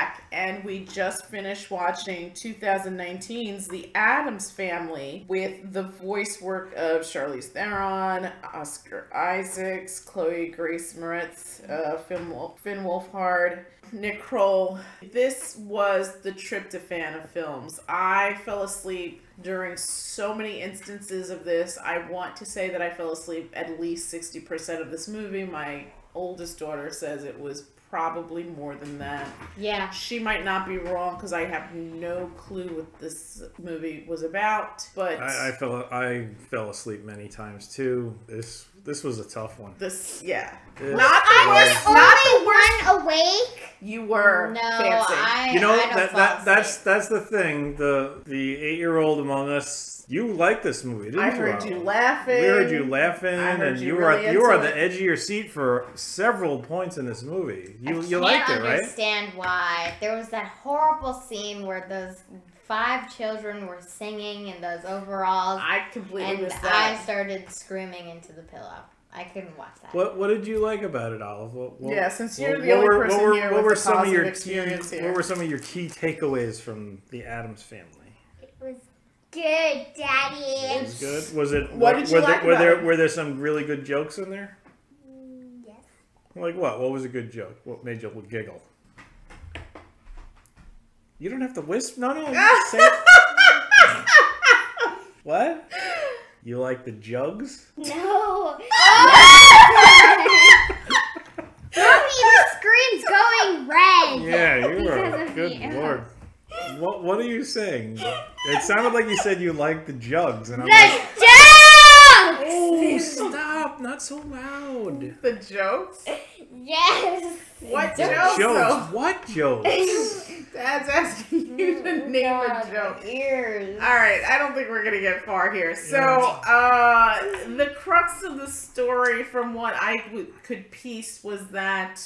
back, and we just finished watching 2019's The Addams Family with the voice work of Charlize Theron, Oscar Isaacs, Chloe Grace Moretz, Finn Wolfhard, Nick Kroll. This was the tryptophan of films. I fell asleep during so many instances of this. I want to say that I fell asleep at least 60% of this movie. My oldest daughter says it was probably more than that. Yeah. She might not be wrong because I have no clue what this movie was about. But I fell asleep many times too. This was a tough one. Yeah. I was only one awake. You were fancy. That's the thing. The 8-year-old among us. You like this movie, didn't you? I heard you laughing. We heard you laughing, and you were on the edge of your seat for several points in this movie. You liked it, right? I understand why. There was that horrible scene where those 5 children were singing in those overalls. I completely missed that. I started screaming into the pillow. I couldn't watch that. What did you like about it, Olive? Since you're the only person here with a positive experience here. What were some of your key takeaways from the Addams Family? It was good, Daddy. It was good. Was it? What did you like about it? Were there some really good jokes in there? Yes. Like what? What was a good joke? What made you giggle? You don't have to whisper. No. Say it. What? You like the jugs? No. Mommy, the screen's going red. Yeah, you were. Good Lord. What are you saying? It sounded like you said you liked the jugs, and I'm like, jokes! Oh, stop! Not so loud. The jokes? Yes. What jokes? What jokes? Dad's asking you to name a joke. Ears. All right, I don't think we're gonna get far here. So, the crux of the story, from what I could piece, was that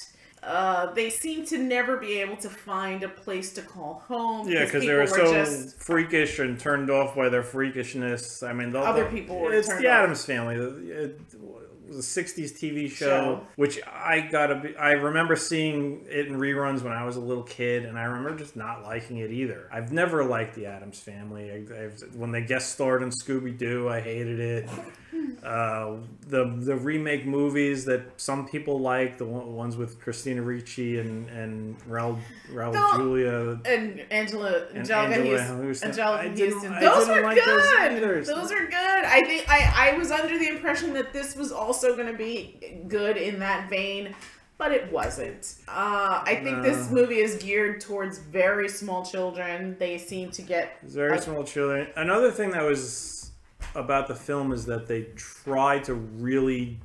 they seem to never be able to find a place to call home. Yeah, because they were so freakish and turned off by their freakishness. I mean, other people were. It's the Addams Family. It was a '60s TV show, which I remember seeing it in reruns when I was a little kid, and I remember just not liking it either. I've never liked the Addams Family. When they guest starred in Scooby-Doo, I hated it. The remake movies that some people like, the ones with Christina Ricci and Raul Julia and Angelica Houston. Those were good. Those are good. I think I was under the impression that this was also going to be good in that vein, but it wasn't. I think this movie is geared towards very small children. They seem to get very small children. Another thing that was about the film is that they tried to really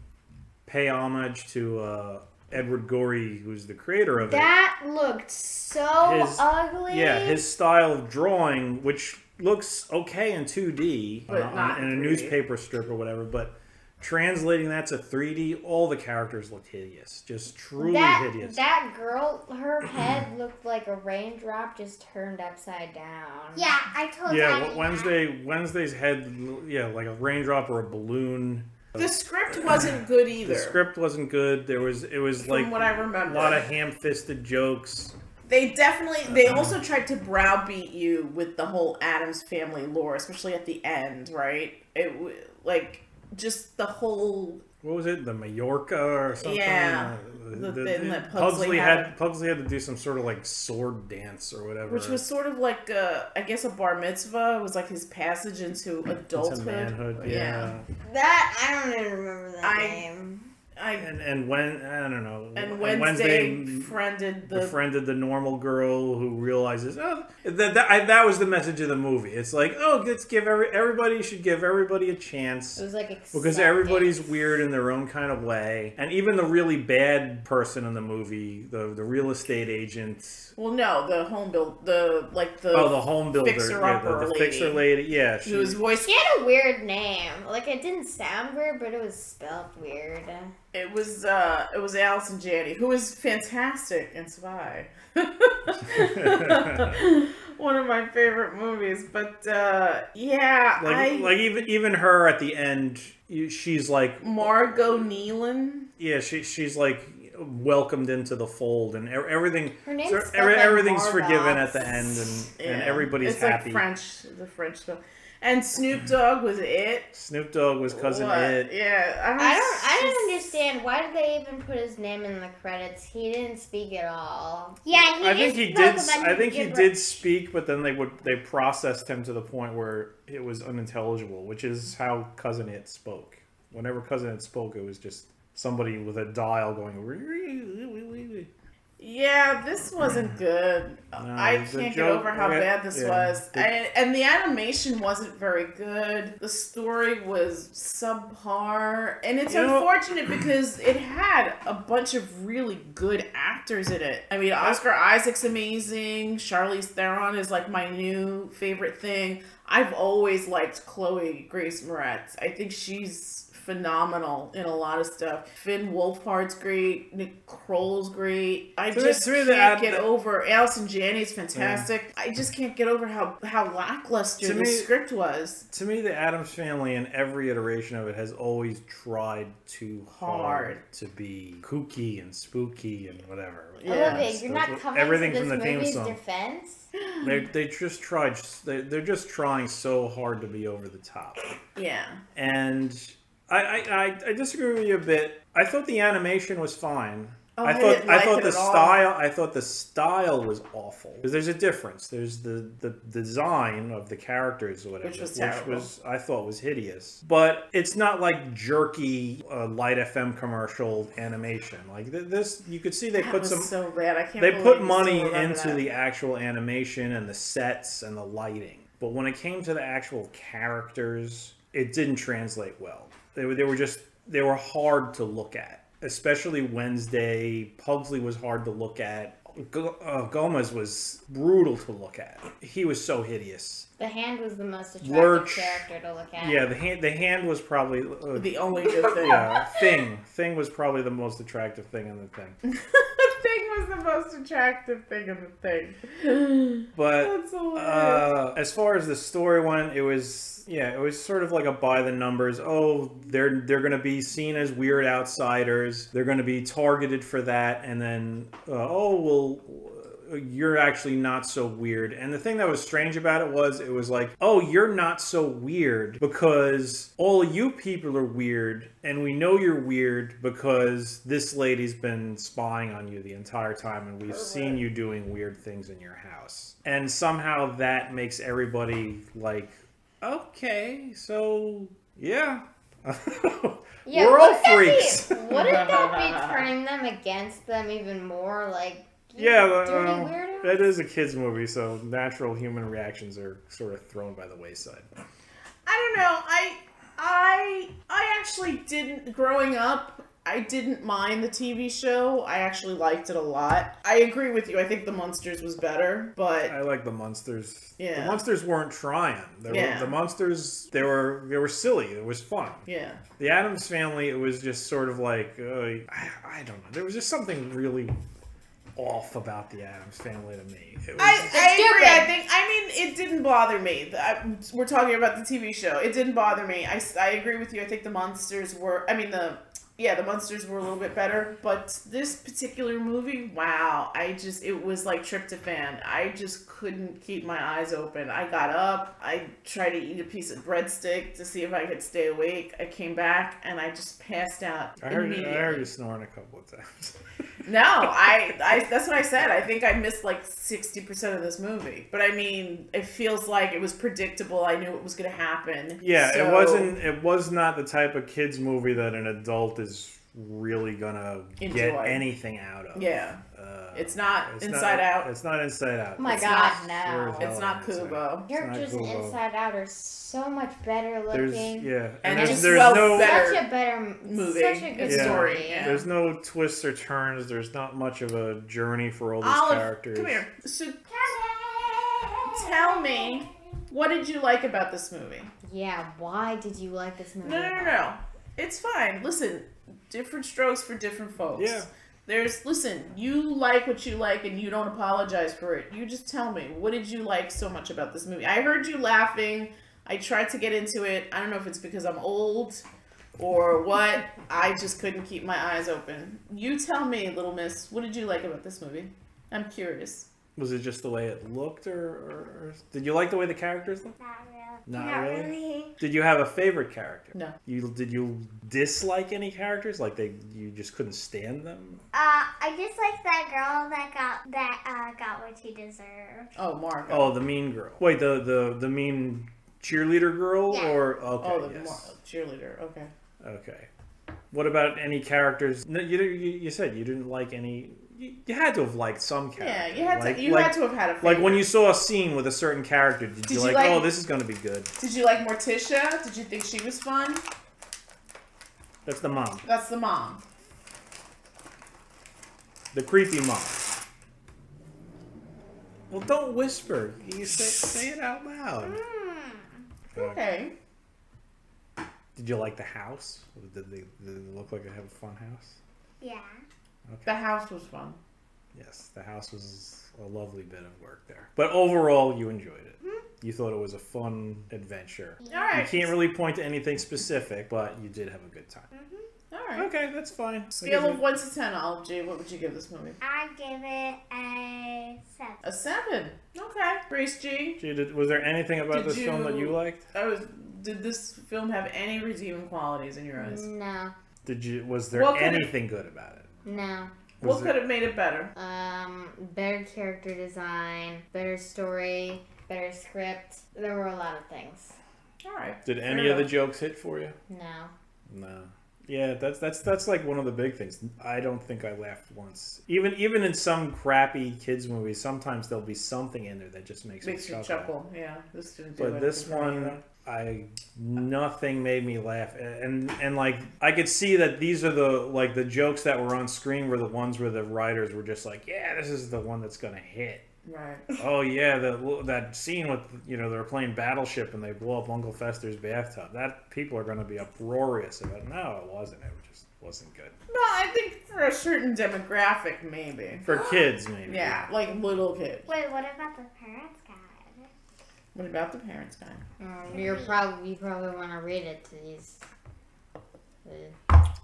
pay homage to Edward Gorey, who's the creator of it. That looked so ugly. Yeah, his style of drawing, which looks okay in 2D, but not in a newspaper strip or whatever, but translating that to 3D, all the characters looked hideous. Just truly hideous. That girl, her head looked like a raindrop just turned upside down. Yeah, I told you. Yeah, Wednesday's head, like a raindrop or a balloon. The script wasn't good either. The script wasn't good. It was from what I remember, a lot of ham-fisted jokes. They also tried to browbeat you with the whole Addams Family lore, especially at the end, right? Just the whole... What was it? The Majorca or something? Yeah. Pugsley had to do some sort of like sword dance or whatever. Which was sort of like, I guess, a bar mitzvah. It was like his passage into adulthood. Into manhood, yeah. I don't even remember that name. And Wednesday befriended the normal girl who realizes that was the message of the movie. It's like, let's give everybody should give everybody a chance. It was like because everybody's weird in their own kind of way, and even the really bad person in the movie, the real estate agent. Well, no, the home builder, the home builder, the fixer lady. Yeah, she had a weird name. Like, it didn't sound weird, but it was spelled weird. It was Allison Janney, who was fantastic in Spy. One of my favorite movies, but even her at the end, she's like Margot Nealon. Yeah, she's like welcomed into the fold, and everything. Her name's Everything's Margox. forgiven at the end, and everybody's happy. It's like the French stuff. And Snoop Dogg was it. Snoop Dogg was cousin It. Yeah, I don't understand. Why did they even put his name in the credits? He didn't speak at all. Yeah, I think he did. I think he did speak, but then they processed him to the point where it was unintelligible, which is how cousin It spoke. Whenever cousin It spoke, it was just somebody with a dial going. Yeah, this wasn't good. No, I can't get over how bad this was. And the animation wasn't very good. The story was subpar. And it's unfortunate because it had a bunch of really good actors in it. I mean, Oscar Isaac's amazing. Charlize Theron is like my new favorite thing. I've always liked Chloe Grace Moretz. I think she's phenomenal in a lot of stuff. Finn Wolfhard's great. Nick Kroll's great. I just can't get over. Allison Janney's fantastic. Yeah. I just can't get over how lackluster the script was. To me, the Addams Family in every iteration of it has always tried too hard to be kooky and spooky and whatever. Yeah. Olivia, you're not coming everything to this from the theme movie's song. Defense? They just tried. They're just trying so hard to be over the top. Yeah. And I disagree with you a bit. I thought the animation was fine. Oh, I thought the style was awful. Because there's a difference. There's the design of the characters or whatever, which was terrible. I thought was hideous. But it's not like jerky Light FM commercial animation. Like this, you could see they put some. So bad. I can't. They put money into the actual animation and the sets and the lighting. But when it came to the actual characters, it didn't translate well. They were hard to look at. Especially Wednesday. Pugsley was hard to look at. Gomez was brutal to look at. He was so hideous. The hand was the most attractive character to look at. Yeah, the hand was probably the only good thing. Yeah, Thing was probably the most attractive thing in the thing. Thing was the most attractive thing in the thing. But as far as the story went, it was sort of like a by the numbers. Oh, they're going to be seen as weird outsiders. They're going to be targeted for that, and then you're actually not so weird. And the thing that was strange about it was like, oh, you're not so weird because all you people are weird, and we know you're weird because this lady's been spying on you the entire time, and we've seen you doing weird things in your house. And somehow that makes everybody like, okay, so yeah. Yeah, we're all freaks. Wouldn't that be turning them against them even more? Like, that is a kids movie, so natural human reactions are sort of thrown by the wayside. I don't know. I actually didn't, growing up, I didn't mind the TV show. I actually liked it a lot. I agree with you. I think The Munsters was better, but I like The Munsters. Yeah. The Munsters weren't trying. The Munsters, they were silly. It was fun. Yeah. The Addams Family, it was just sort of like, I don't know. There was just something really off about the Addams Family to me. I agree. I mean, it didn't bother me. We're talking about the TV show. It didn't bother me. I agree with you. I think the Munsters were, the Munsters were a little bit better, but this particular movie, wow, it was like tryptophan. I just couldn't keep my eyes open. I got up, I tried to eat a piece of breadstick to see if I could stay awake. I came back and I just passed out immediately. I heard you snoring a couple of times. No, that's what I said. I think I missed like 60% of this movie. But I mean, it feels like it was predictable. I knew it was going to happen. Yeah, it was not the type of kids movie that an adult is really going to get anything out of. Yeah. It's not Inside Out. It's not Inside Out. Oh my God, no. It's not Kubo. Characters in Inside Out are so much better looking. And there's such a better movie. Such a good story. Yeah. There's no twists or turns. There's not much of a journey for all these characters. Come here. So tell me, what did you like about this movie? Yeah, why did you like this movie? No. It's fine. Listen, different strokes for different folks. Yeah. Listen, you like what you like and you don't apologize for it. You just tell me, what did you like so much about this movie? I heard you laughing. I tried to get into it. I don't know if it's because I'm old or what? I just couldn't keep my eyes open. You tell me, little miss, what did you like about this movie? I'm curious. Was it just the way it looked, or did you like the way the characters looked? Not really. Did you have a favorite character? No. Did you dislike any characters? Like you just couldn't stand them? I just like that girl that got what she deserved. Oh, Mark. Oh, the mean girl. Wait, the mean cheerleader girl, Yeah. or okay, Oh, the yes. cheerleader. Okay. Okay. What about any characters? No, you said you didn't like any. You had to have liked some character. Yeah, you had to have had a favorite. Like when you saw a scene with a certain character, did you like, oh, this is going to be good? Did you like Morticia? Did you think she was fun? That's the mom. That's the mom. The creepy mom. Well, don't whisper. You say it out loud. Okay. Did you like the house? Did it look like it had a fun house? Yeah. Okay. The house was fun. Yes, the house was a lovely bit of work there. But overall, you enjoyed it. You thought it was a fun adventure. All right. You can't really point to anything specific, but you did have a good time. All right. Okay, that's fine. Scale of 1 to 10, Olive G, what would you give this movie? I give it a 7. A 7. Okay. Grace G. Was there anything about Did this film that you- you liked? Did this film have any redeeming qualities in your eyes? No. Was there What could anything good about it? No. What could have made it better? Better character design, better story, better script. There were a lot of things. All right. Did any of the jokes hit for you? No. No. Yeah, that's like one of the big things. I don't think I laughed once. Even in some crappy kids movies, sometimes there'll be something in there that just makes you me chuckle. Yeah, this didn't do But this anything for me, one, though. nothing made me laugh, and like I could see that these are the jokes that were on screen were the ones where the writers were just like, yeah, this is the one that's gonna hit. Right. Oh yeah, that scene with they're playing Battleship and they blow up Uncle Fester's bathtub. That people are gonna be uproarious about. No, it wasn't. It just wasn't good. No, I think for a certain demographic, maybe. For kids, maybe. Yeah, like little kids. Wait, what about the parents guide? What about the parents guide? You probably want to read it to these.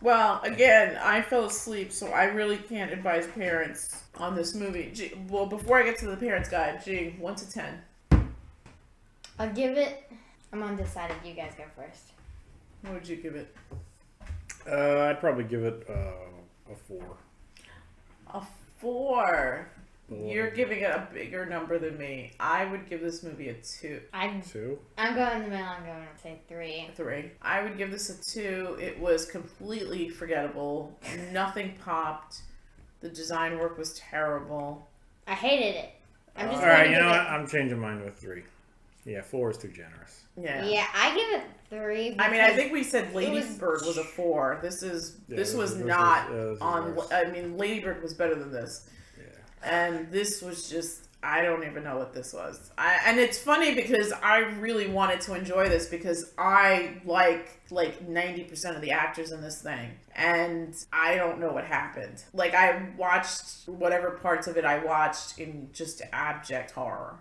Well, again, I fell asleep, so I really can't advise parents on this movie. Well, before I get to the parents guide, 1 to 10. I'll give it. I'm undecided. You guys go first. What would you give it? I'd probably give it a 4. A 4. Well, You're giving it a bigger number than me. I would give this movie a 2. 2. I'm going in the middle. I'm going to say 3. 3. I would give this a 2. It was completely forgettable. Nothing popped. The design work was terrible. I hated it. I'm just all right, gonna you know give what? I'm changing mine to a 3. Yeah, 4 is too generous. Yeah. Yeah, I give it 3. I mean, I think we said Lady Bird was a 4. This was not on. I mean, Lady Bird was better than this. And this was just, I don't even know what this was. And it's funny because I really wanted to enjoy this because I like 90% of the actors in this thing. And I don't know what happened. Like, I watched whatever parts of it I watched in just abject horror.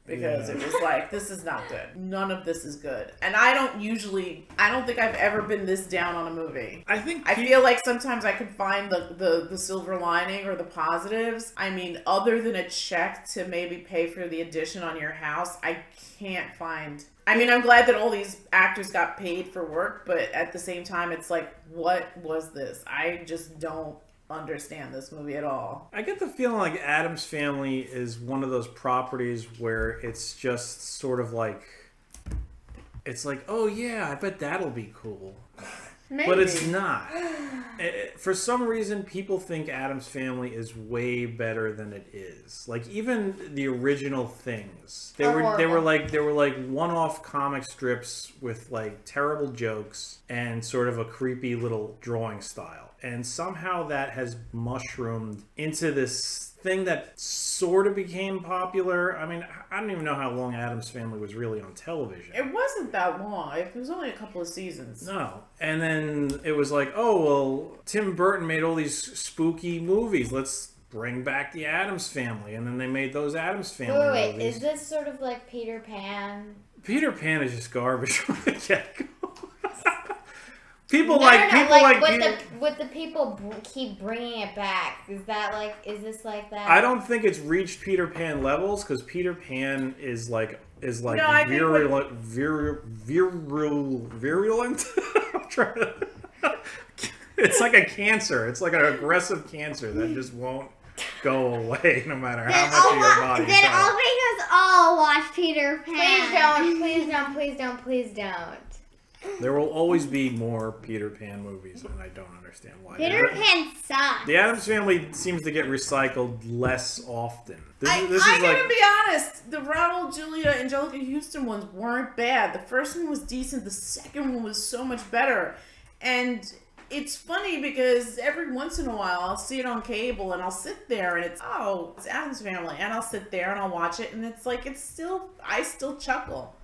Because it was like, this is not good. None of this is good. And I don't think I've ever been this down on a movie. I feel like sometimes I could find the silver lining or the positives. I mean, other than a check to maybe pay for the addition on your house, I can't find. I mean, I'm glad that all these actors got paid for work, but at the same time, it's like, what was this? I just don't understand this movie at all. I get the feeling like Addams Family is one of those properties where it's just sort of like, it's like, oh yeah, I bet that'll be cool. Maybe. But it's not. For some reason, people think Addams Family is way better than it is. Like even the original things, they were like one-off comic strips with like terrible jokes and sort of a creepy little drawing style. And somehow that has mushroomed into this thing that sort of became popular. I mean, I don't even know how long Addams Family was really on television. It wasn't that long. It was only a couple of seasons. No. And then it was like, oh, well, Tim Burton made all these spooky movies. Let's bring back the Addams Family. And then they made those Addams Family wait, movies. is this sort of like Peter Pan? Peter Pan is just garbage from the get-go. People with the people keep bringing it back. Is this like that? I don't think it's reached Peter Pan levels because Peter Pan is like No, virulent. I'm trying to. It's like a cancer. It's like an aggressive cancer that just won't go away no matter how much of your body. Then I'll make us all watch Peter Pan. Please don't. There will always be more Peter Pan movies, and I don't understand why. Peter Pan sucks. The Addams Family seems to get recycled less often. I gotta be honest. The Raul, Julia, Angelica Houston ones weren't bad. The first one was decent. The second one was so much better. And it's funny because every once in a while I'll see it on cable and I'll sit there and it's Addams Family, and I'll sit there and I'll watch it and it's like I still chuckle.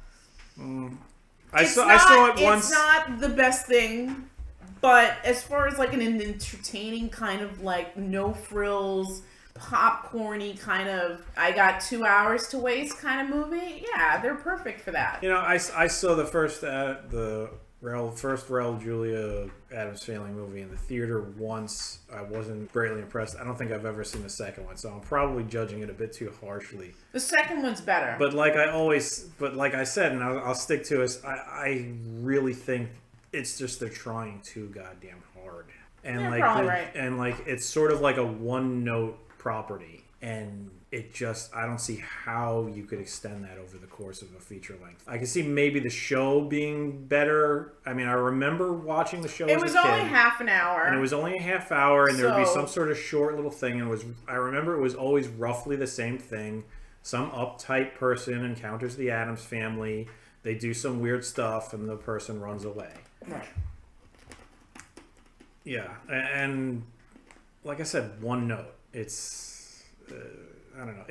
I saw it once. It's not the best thing, but as far as like an entertaining kind of like no frills, popcorny kind of I got 2 hours to waste kind of movie, yeah, they're perfect for that. You know, I saw the first Raul Julia Addams Family movie in the theater once. I wasn't greatly impressed. I don't think I've ever seen the second one, so I'm probably judging it a bit too harshly. The second one's better. But like I said, and I'll stick to it, I really think it's just they're trying too goddamn hard. And you're probably right. And like it's sort of like a one-note property. And I don't see how you could extend that over the course of a feature length. I can see maybe the show being better. I mean, I remember watching the show as a kid. It was only half an hour. And it was only a half hour, and there would be some sort of short little thing. And I remember it was always roughly the same thing. Some uptight person encounters the Addams Family. They do some weird stuff, and the person runs away. Right. Yeah, and like I said, one note. It's... I don't know.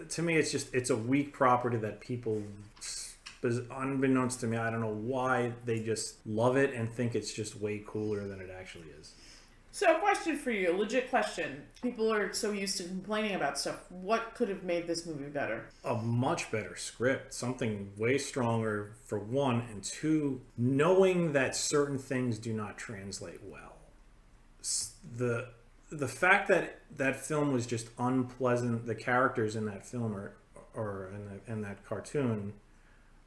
To me, it's a weak property that people, unbeknownst to me, I don't know why they just love it and think it's just way cooler than it actually is. So, question for you, legit question. People are so used to complaining about stuff. What could have made this movie better? A much better script, something way stronger for one, and two, knowing that certain things do not translate well. The fact that that film was just unpleasant, the characters in that film or in that cartoon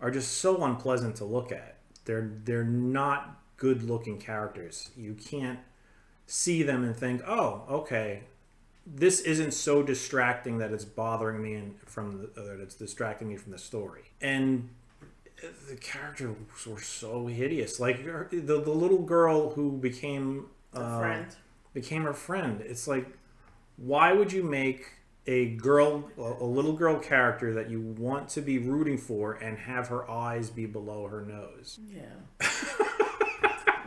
are just so unpleasant to look at. They're not good looking characters. You can't see them and think, oh, okay, this isn't so distracting that it's bothering me that it's distracting me from the story. And the characters were so hideous. Like the little girl who became her friend. It's like, why would you make a little girl character that you want to be rooting for and have her eyes be below her nose? Yeah.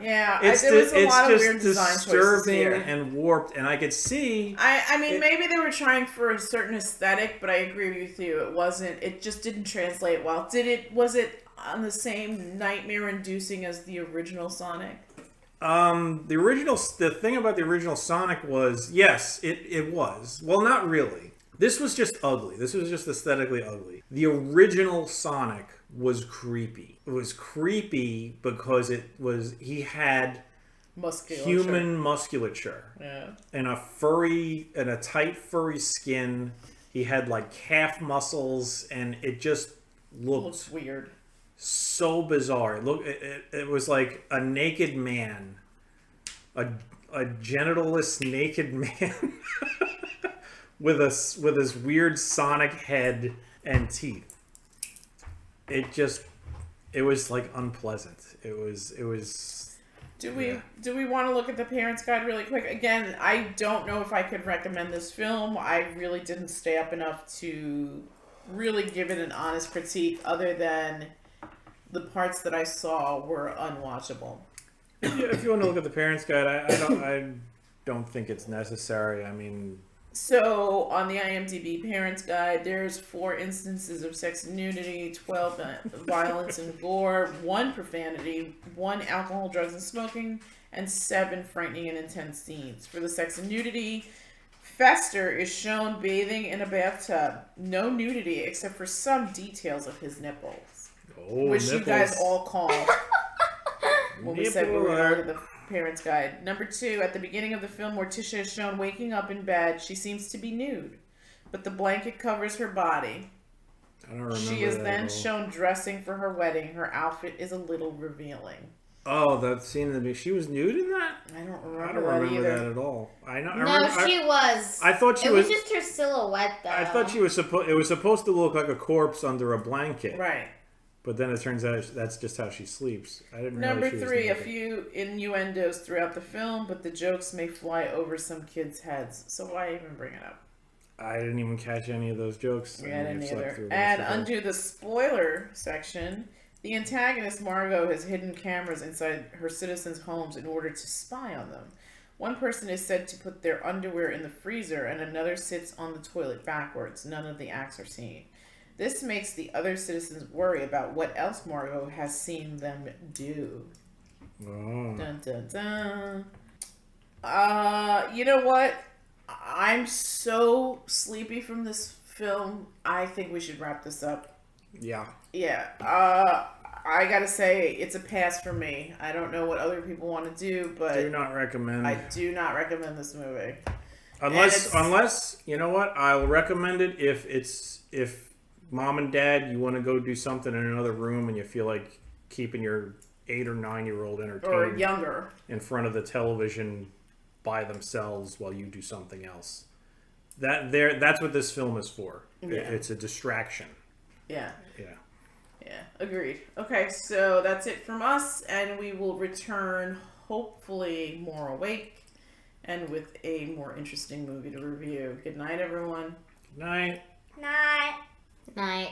Yeah, there was a lot of weird design choices here. It's disturbing and warped, and I could see... I mean, maybe they were trying for a certain aesthetic, but I agree with you. It just didn't translate well. Was it on the same nightmare-inducing as the original Sonic? The thing about the original Sonic was, yes, it was. Well, not really. This was just ugly. This was just aesthetically ugly. The original Sonic was creepy. It was creepy because he had human musculature. Yeah. And a tight furry skin. He had like calf muscles, and it just looked weird. So bizarre. It was like a naked man, a genitalless naked man with his weird Sonic head and teeth. It was like unpleasant. It was. Do we want to look at the Parents' Guide really quick? Again, I don't know if I could recommend this film. I really didn't stay up enough to really give it an honest critique, other than the parts that I saw were unwatchable. If you want to look at the Parents' Guide, I don't think it's necessary. I mean... So, on the IMDb Parents' Guide, there's 4 instances of sex and nudity, 12 violence and gore, 1 profanity, 1 alcohol, drugs, and smoking, and 7 frightening and intense scenes. For the sex and nudity, Fester is shown bathing in a bathtub. No nudity, except for some details of his nipples. Oh, which nipples. You guys all called when we said we were going to look at the Parent's Guide. Number 2, at the beginning of the film, Morticia is shown waking up in bed. She seems to be nude, but the blanket covers her body. I don't remember. She is that then at all. shown dressing for her wedding. Her outfit is a little revealing. Oh, that scene in the beginning. She was nude in that? I don't I remember, don't remember that either. that at all. I know. No, she was. I thought she it was. was just her silhouette, though. I thought she was supposed. It was supposed to look like a corpse under a blanket. Right. But then it turns out that's just how she sleeps. I didn't Number realize she was 3, a naked. few innuendos throughout the film, but the jokes may fly over some kids' heads. So why even bring it up? I didn't even catch any of those jokes. Yeah, I didn't may have slept either. through most And of them. under the spoiler section, the antagonist, Margot, has hidden cameras inside her citizens' homes in order to spy on them. One person is said to put their underwear in the freezer, and another sits on the toilet backwards. None of the acts are seen. This makes the other citizens worry about what else Margot has seen them do. Oh. Dun, dun, dun. You know what? I'm so sleepy from this film. I think we should wrap this up. Yeah. Yeah. I gotta say, it's a pass for me. I don't know what other people want to do, but Do not recommend. I do not recommend this movie. Unless you know what, I'll recommend it if mom and dad, you want to go do something in another room and you feel like keeping your 8 or 9-year-old entertained Or younger. in front of the television by themselves while you do something else. That's what this film is for. Yeah. It's a distraction. Yeah. Yeah. Yeah. Agreed. Okay, so that's it from us, and we will return hopefully more awake and with a more interesting movie to review. Good night, everyone. Good night. Not. Night.